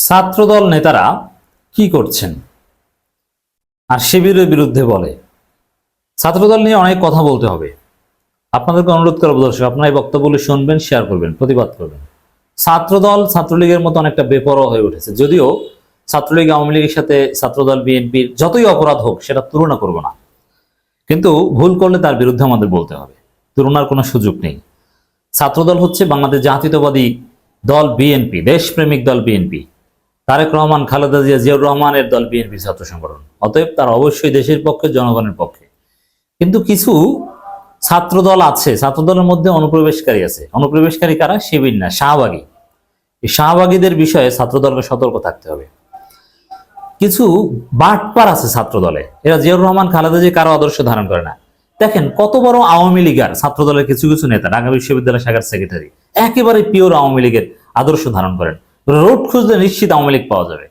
ছাত্রদল নেতারা কি করছেন আর শিবিরের বিরুদ্ধে বলে? ছাত্রদল নিয়ে অনেক কথা বলতে হবে। আপনাদেরকে অনুরোধ করবো দর্শক, আপনারা এই বক্তব্যগুলো শুনবেন, শেয়ার করবেন, প্রতিবাদ করবেন। ছাত্রদল ছাত্রলীগের মতো অনেকটা বেপরোয়া হয়ে উঠেছে। যদিও ছাত্রলীগ আওয়ামী লীগের সাথে ছাত্রদল বিএনপির যতই অপরাধ হোক সেটা তুলনা করব না, কিন্তু ভুল করলে তার বিরুদ্ধে আমাদের বলতে হবে। তুলনার কোনো সুযোগ নেই। ছাত্রদল হচ্ছে বাংলাদেশ জাতীয়তাবাদী দল বিএনপি, দেশপ্রেমিক দল বিএনপি, তারেক রহমান, খালেদা জিয়া, জিয়াউর রহমানের দল বিএনপি ছাত্র সংগঠন। অতএব তারা অবশ্যই দেশের পক্ষে, জনগণের পক্ষে। কিন্তু কিছু ছাত্রদল আছে, ছাত্রদলের মধ্যে অনুপ্রবেশকারী আছে। অনুপ্রবেশকারী কারা? শিবির না, শাহবাগী। এই শাহবাগীদের বিষয়ে ছাত্রদলকে সতর্ক থাকতে হবে। কিছু বাটপার আছে ছাত্রদলে, এরা জিয়াউর রহমান, খালেদা জিয়া কারো আদর্শ ধারণ করে না। দেখেন কত বড় আওয়ামী লীগের ছাত্রদলের কিছু কিছু নেতা, ঢাকা বিশ্ববিদ্যালয় শাখার সেক্রেটারি, একেবারে পিওর আওয়ামী লীগের আদর্শ ধারণ করেন। রোড খুঁজলে নিশ্চিত আওয়ামী লীগ পাওয়া যাবে।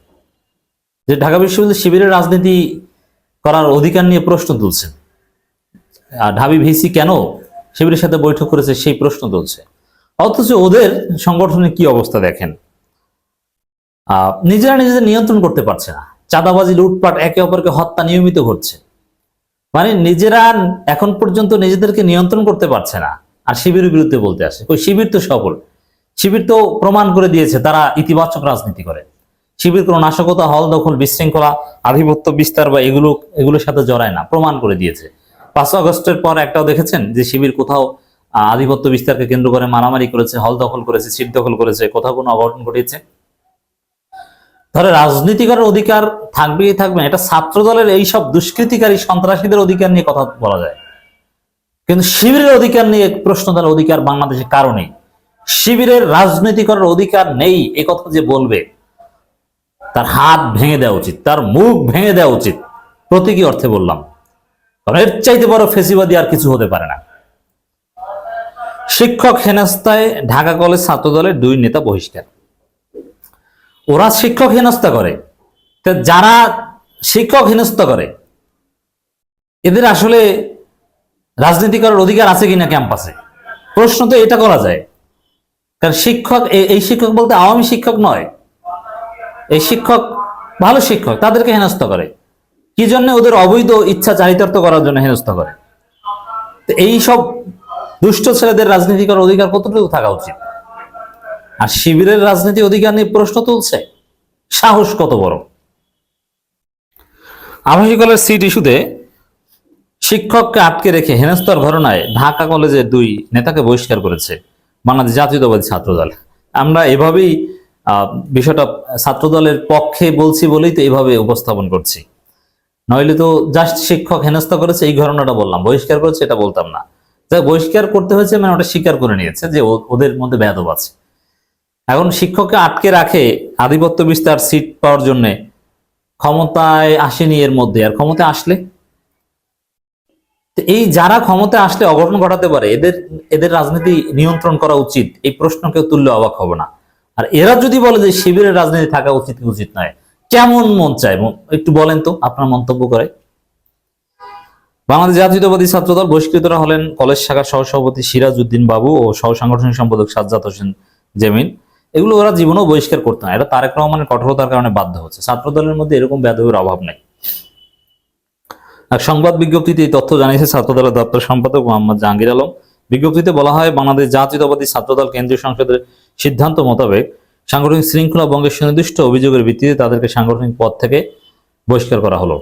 যে ঢাকা বিশ্ববিদ্যালয় শিবিরের রাজনীতি করার অধিকার নিয়ে প্রশ্ন তুলছেন, ঢাবি ভিসি কেন শিবিরের সাথে বৈঠক করেছে সেই প্রশ্ন তুলছে। অথচ ওদের সংগঠনের কি অবস্থা দেখেন। নিজেরা নিজেদের নিয়ন্ত্রণ করতে পারছে না। চাঁদাবাজি, লুটপাট, একে অপরকে হত্যা নিয়মিত ঘটছে। মানে নিজেরা এখন পর্যন্ত নিজেদেরকে নিয়ন্ত্রণ করতে পারছে না, আর শিবিরের বিরুদ্ধে বলতে আসে। ওই শিবির তো সফল। শিবির তো প্রমাণ করে দিয়েছে তারা ইতিবাচক রাজনীতি করে। শিবির কোনো নাশকতা, হল দখল, বিশৃঙ্খলা, আধিপত্য বিস্তার বা এগুলোর সাথে জড়ায় না, প্রমাণ করে দিয়েছে। 5 আগস্টের পর একটাও দেখেছেন যে শিবির কোথাও আধিপত্য বিস্তারকে কেন্দ্র করে মারামারি করেছে, হল দখল করেছে, সিট দখল করেছে, কোথাও কোনো অঘটন ঘটিয়েছে? ধরে রাজনীতি করার অধিকার থাকবেই থাকবে, এটা ছাত্র দলের এইসব দুষ্কৃতিকারী সন্ত্রাসীদের অধিকার নিয়ে কথা বলা যায়, কিন্তু শিবিরের অধিকার নিয়ে প্রশ্ন তোলার অধিকার বাংলাদেশে কারো নেই। শিবিরের রাজনীতি করার অধিকার নেই এ কথা যে বলবে, তার হাত ভেঙে দেওয়া উচিত, তার মুখ ভেঙে দেওয়া উচিত। প্রতীকী অর্থে বললাম, কারণ এর চাইতে বড় ফেসিবাদী আর কিছু হতে পারে না। শিক্ষক হেনস্থায় ঢাকা কলেজ ছাত্রদলের 2 নেতা বহিষ্কার। ওরা শিক্ষক হেনস্থা করে, যারা শিক্ষক হেনস্থা করে এদের আসলে রাজনীতি করার অধিকার আছে কিনা ক্যাম্পাসে? প্রশ্ন তো এটা করা যায়। কারণ শিক্ষক, এই শিক্ষক বলতে আওয়ামী শিক্ষক নয়, এই শিক্ষক ভালো শিক্ষক, তাদেরকে হেনস্থা করে কি জন্য? ওদের অবৈধ ইচ্ছা চারিতার্থ করার জন্য হেনস্থা করে। তো এই সব দুষ্ট ছেলেদের রাজনীতি করার অধিকার কতটুকু থাকা উচিত? আর শিবিরের রাজনীতি অধিকার নিয়ে প্রশ্ন তুলছে, সাহস কত বড়! আবাসিক কলেজ সিট ইস্যুতে শিক্ষককে আটকে রেখে হেনস্থার ঘটনায় ঢাকা কলেজের 2 নেতাকে বহিষ্কার করেছে বাংলাদেশ জাতীয়তাবাদী ছাত্রদল। আমরা এভাবেই বিষয়টা ছাত্রদলের পক্ষে বলছি বলেই তো এভাবে উপস্থাপন করছি, নইলে তো জাস্ট শিক্ষক হেনস্থা করেছে এই ঘটনাটা বললাম, বহিষ্কার করেছে এটা বলতাম না। যা বহিষ্কার করতে হয়েছে মানে ওটা স্বীকার করে নিয়েছে যে ওদের মধ্যে বেয়াদব আছে। এখন শিক্ষককে আটকে রাখে আধিপত্য বিস্তার, সিট পাওয়ার জন্য। ক্ষমতায় আসেনি এর মধ্যে, আর ক্ষমতায় আসলে এই যারা ক্ষমতায় আসলে অঘটন ঘটাতে পারে এদের রাজনীতি নিয়ন্ত্রণ করা উচিত, এই প্রশ্ন কেউ তুললে অবাক হবে না। আর এরা যদি বলে যে শিবিরের রাজনীতি থাকা উচিত কি উচিত নয়, কেমন মন চায় একটু বলেন তো, আপনার মন্তব্য করে। বাংলাদেশ জাতীয়তাবাদী ছাত্রদল বহিষ্কৃতরা হলেন কলেজ শাখার সহসভাপতি সিরাজ উদ্দিন বাবু ও সহ সাংগঠনিক সম্পাদক সাজ্জাদ হোসেন জেমিন। এগুলো ওরা জীবনেও বহিষ্কার করতো না, এটা তারেক রহমানের কঠোরতার কারণে বাধ্য হচ্ছে। ছাত্রদলের মধ্যে এরকম বেয়াদবির অভাব নেই। এক সংবাদ বিজ্ঞপ্তিতে এই তথ্য জানিয়েছে ছাত্রদলের দপ্তর সম্পাদক মোহাম্মদ জাহাঙ্গীর আলম। বিজ্ঞপ্তিতে বলা হয়, বাংলাদেশ জাতীয়তাবাদী ছাত্রদল কেন্দ্রীয় সংসদের সিদ্ধান্ত মোতাবেক সাংগঠনিক শৃঙ্খলা ভঙ্গের সুনির্দিষ্ট অভিযোগের ভিত্তিতে তাদেরকে সাংগঠনিক পদ থেকে বহিষ্কার করা হলো।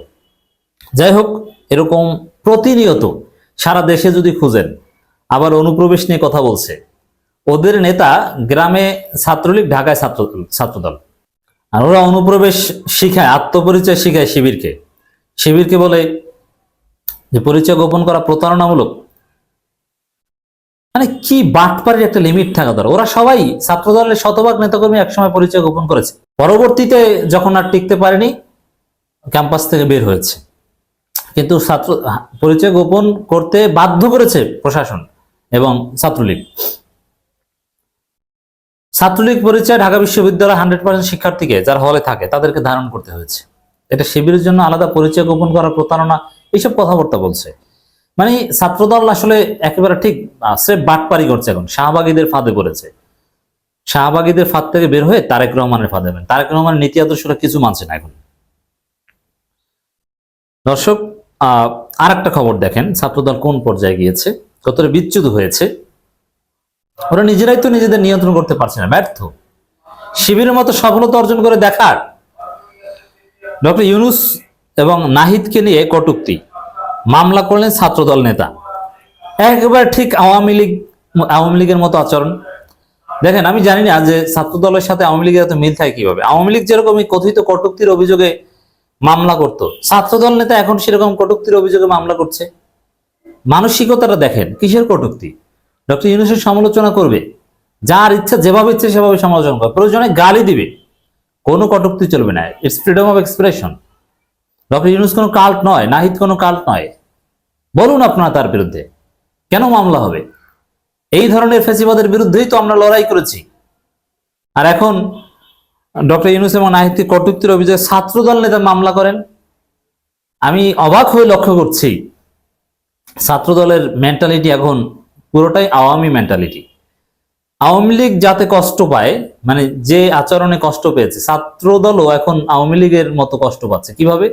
যাই হোক, এরকম প্রতিনিয়ত সারা দেশে যদি খুঁজেন, আবার অনুপ্রবেশ নিয়ে কথা বলছে। ওদের নেতা গ্রামে ছাত্রলীগ, ঢাকায় ছাত্রদল, আর ওরা অনুপ্রবেশ শিখায়, আত্মপরিচয় শিখায় শিবিরকে। শিবিরকে বলে যে পরিচয় গোপন করা প্রতারণামূলক। মানে কি বাটপাড়ির একটা লিমিট থাকা দরকার। ওরা সবাই ছাত্রদলের শতভাগ নেতাকর্মী একসময় পরিচয় গোপন করেছে, পরবর্তীতে যখন আর টিকতে পারেনি ক্যাম্পাস থেকে বের হয়েছে। কিন্তু ছাত্র পরিচয় গোপন করতে বাধ্য করেছে প্রশাসন এবং ছাত্রলীগ। ছাত্রলীগ পরিচয় ঢাকা বিশ্ববিদ্যালয় 100% শিক্ষার্থীকে যারা হলে থাকে তাদেরকে ধারণ করতে হয়েছে। এটা শিবিরের জন্য আলাদা পরিচয় গোপন করা, প্রতারণা, এইসব কথাবার্তা বলছে। মানে ছাত্রদল আসলে একেবারে ঠিক স্রেফ বাটপারি করছে, এখন শাহবাগীদের ফাঁদে পড়েছে। শাহবাগীদের ফাঁদ থেকে বের হয়ে তারেক রহমানের ফাঁদে যাবেন। তারেক রহমানের নীতি আদর্শটা কিছু মানছে না এখন। দর্শক, আর একটা খবর দেখেন, ছাত্রদল কোন পর্যায়ে গিয়েছে, কতটা বিচ্যুত হয়েছে। ওরা নিজেরাই তো নিজেদের নিয়ন্ত্রণ করতে পারছে না, ব্যর্থ। শিবিরের মতো সফলতা অর্জন করে দেখার ডক্টর ইউনূস এবং নাহিদকে নিয়ে কটূক্তি, মামলা করলেন ছাত্রদল নেতা। একেবারে ঠিক আওয়ামী লীগের মতো আচরণ। দেখেন, আমি জানি না যে ছাত্রদলের সাথে আওয়ামী লীগের এত মিল থাকে কিভাবে। আওয়ামী লীগ যেরকম কথিত কটূক্তির অভিযোগে মামলা করত, ছাত্রদল নেতা এখন সেরকম কটূক্তির অভিযোগে মামলা করছে। মানসিকতাটা দেখেন, কিসের কটূক্তি। ডক্টর ইউনূসের সমালোচনা করবে, যার ইচ্ছা যেভাবে ইচ্ছে সেভাবে সমালোচনা করবে, প্রয়োজনে গালি দিবে, কোনো কটূক্তি চলবে না। It's freedom of expression. Doctor Yunus কোনো কাল্ট নয়, নাহিদ কোনো কাল্ট নয়। বলুন আপনারা তার বিরুদ্ধে কেন মামলা হবে? এই ধরনের ফ্যাসিবাদের বিরুদ্ধেই তো আমরা লড়াই করেছি। আর এখন ডক্টর ইউনূস এবং নাহিদকে কটূক্তির অভিযোগে ছাত্রদল নেতা মামলা করেন। আমি অবাক হয়ে লক্ষ্য করছি, ছাত্রদলের মেন্টালিটি এখন পুরোটাই আওয়ামী মেন্টালিটি। আওয়ামী লীগ যাতে কষ্ট পায়, মানে যে আচরণে কষ্ট পেয়েছে, ছাত্রদলও এখন আওয়ামী লীগের মতো কষ্ট পাচ্ছে। কিভাবে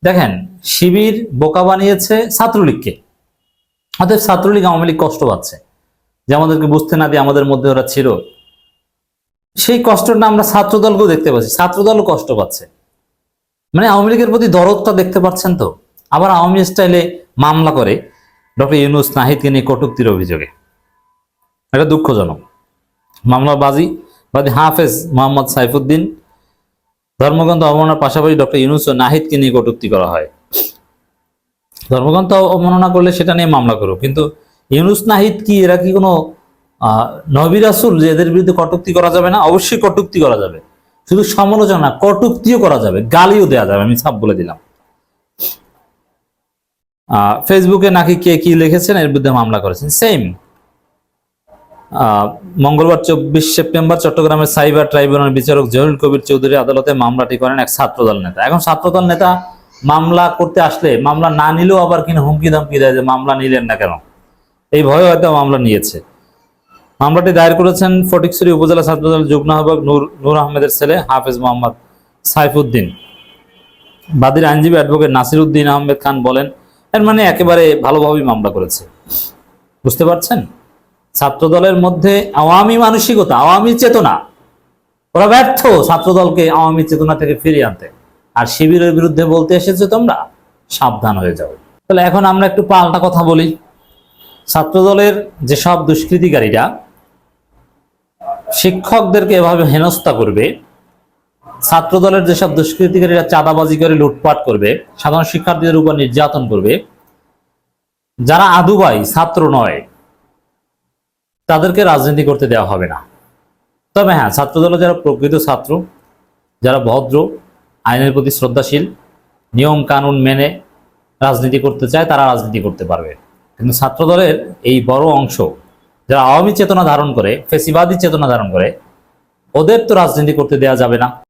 দেখেন, শিবির বোকা বানিয়েছে ছাত্রলীগকে, অতএব ছাত্রলীগ আওয়ামী লীগ কষ্ট পাচ্ছে, যে আমাদেরকে বুঝতে না দিয়ে আমাদের মধ্যে ওরা ছিল। সেই কষ্টটা আমরা ছাত্রদলকেও দেখতে পাচ্ছি, ছাত্রদলও কষ্ট পাচ্ছে। মানে আওয়ামী লীগের প্রতি দরদটা দেখতে পাচ্ছেন তো। আবার আওয়ামী স্টাইলে মামলা করে ডক্টর ইউনূস নাহিদকে নিয়ে কটূক্তির অভিযোগে। এটা দুঃখজনক। মামলার বাদী হাফেজ মোহাম্মদ সাইফুদ্দিন ধর্মগ্রন্থ অবমাননার পাশাপাশি ডক্টর ইউনূস ও নাহিদকে নিয়ে কটূক্তি করা হয়। ধর্মগ্রন্থ অবমাননা করলে সেটা নিয়ে মামলা করো, কিন্তু ইউনূস নাহিদ কি এরা কি কোনো নবী রাসূল যে এদের বিরুদ্ধে কটূক্তি করা যাবে না? অবশ্যই কটূক্তি করা যাবে, শুধু সমালোচনা, কটূক্তিও করা যাবে, গালিও দেওয়া যাবে। আমি সাফ বলে দিলাম। ফেসবুকে নাকি কে কি লিখেছেন এর বিরুদ্ধে মামলা করেছেন। সেম মঙ্গলবার 24 সেপ্টেম্বর চট্টগ্রামের সাইবার ট্রাইব্যুনাল বিচারক জহিরুল কবির চৌধুরী আদালতে মামলাটি করেন এক ছাত্রদল নেতা। এখন ছাত্রদল নেতা মামলা করতে আসলে মামলা না নিলেও আবার কিনা হুমকি ধমকি দেয় যে মামলা নিলেন না কেন, এই ভয়ে হয়তো মামলা নিয়েছে। মামলাটি দায়ের করেছেন ফটিকছড়ি উপজেলা ছাত্রদল যুগ্ম আহ্বায়ক নূর আহমেদের ছেলে হাফেজ মোহাম্মদ সাইফুদ্দিন। বাদীর আইনজীবী অ্যাডভোকেট নাসির উদ্দিন আহমেদ খান বলেন, এর মানে একেবারে ভালোভাবেই মামলা করেছে। বুঝতে পারছেন, ছাত্রদলের মধ্যে আওয়ামী মানসিকতা, আওয়ামী চেতনা, ওরা ব্যর্থ ছাত্রদলকে আওয়ামী চেতনা থেকে ফিরিয়ে আনতে। আর শিবিরের বিরুদ্ধে বলতে এসেছে তোমরা, সাবধান হয়ে যাও। তাহলে এখন আমরা একটু পাল্টা কথা বলি। ছাত্রদলের যেসব দুষ্কৃতিকারীরা শিক্ষকদেরকে এভাবে হেনস্থা করবে, ছাত্রদলের যেসব দুষ্কৃতিকারীরা চাঁদাবাজি করে লুটপাট করবে, সাধারণ শিক্ষার্থীদের উপর নির্যাতন করবে, যারা আদুবাই ছাত্র নয়, তাদেরকে রাজনীতি করতে দেওয়া হবে না। তবে হ্যাঁ, ছাত্রদলে যারা প্রকৃত ছাত্র, যারা ভদ্র, আইনের প্রতি শ্রদ্ধাশীল, নিয়ম কানুন মেনে রাজনীতি করতে চায়, তারা রাজনীতি করতে পারবে। কিন্তু ছাত্রদলের এই বড় অংশ যারা আওয়ামী চেতনা ধারণ করে, ফেসিবাদী চেতনা ধারণ করে, ওদের তো রাজনীতি করতে দেওয়া যাবে না।